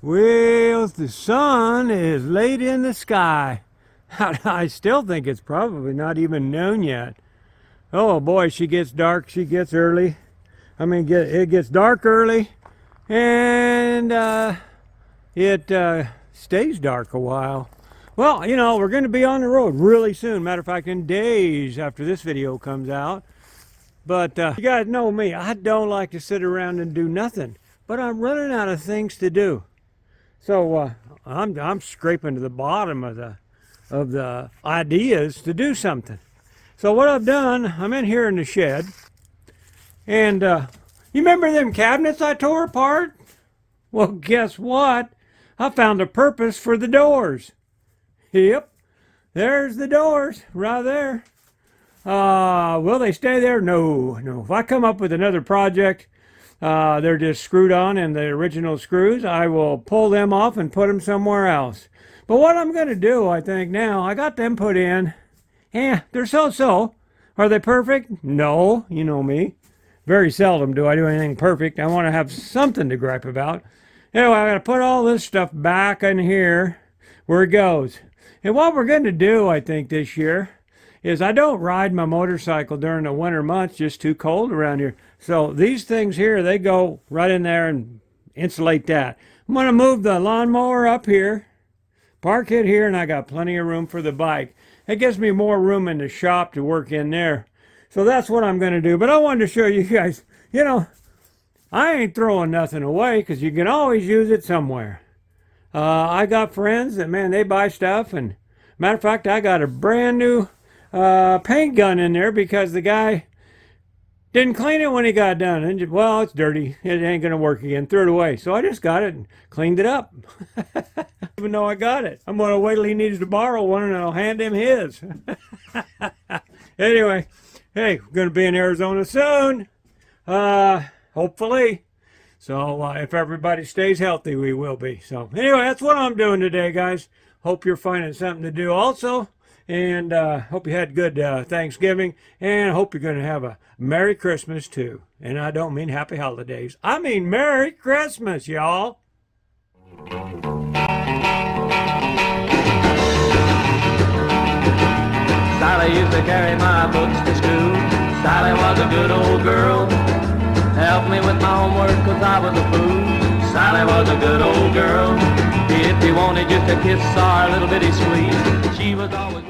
Well, the sun is late in the sky. I still think it's probably not even noon yet. Oh boy, she gets dark, she gets early. It gets dark early, and it stays dark a while. Well, you know, we're going to be on the road really soon. Matter of fact, in days after this video comes out. But you guys know me, I don't like to sit around and do nothing. But I'm running out of things to do. So I'm scraping to the bottom of the ideas to do something. So what I've done, I'm in here in the shed, and you remember them cabinets I tore apart? Well, guess what? I found a purpose for the doors. Yep, there's the doors right there. Will they stay there? No. If I come up with another project, they're just screwed on in the original screws, I will pull them off and put them somewhere else. But what I'm going to do, I think now, I got them put in. They're so-so. Are they perfect? No, you know me. Very seldom do I do anything perfect. I want to have something to gripe about. Anyway, I got to put all this stuff back in here where it goes. And what we're going to do, I think, this year is I don't ride my motorcycle during the winter months, just too cold around here. So these things here, they go right in there and insulate that. I'm going to move the lawnmower up here, park it here, and I got plenty of room for the bike. It gives me more room in the shop to work in there. So that's what I'm going to do. But I wanted to show you guys, you know, I ain't throwing nothing away because you can always use it somewhere. I got friends that, man, they buy stuff. And matter of fact, I got a brand new paint gun in there because the guy didn't clean it when he got done. And well, it's dirty. It ain't going to work again. Threw it away. So I just got it and cleaned it up. Even though I got it. I'm going to wait till he needs to borrow one and I'll hand him his. Anyway, hey, we're going to be in Arizona soon. Hopefully. So if everybody stays healthy, we will be. So anyway, that's what I'm doing today, guys. Hope you're finding something to do also. And hope you had good Thanksgiving. And hope you're going to have a Merry Christmas, too. And I don't mean Happy Holidays. I mean Merry Christmas, y'all. Sally used to carry my books to school. Sally was a good old girl. Helped me with my homework cause I was a fool. Sally was a good old girl. If you wanted just a kiss or a little bitty squeeze, she was always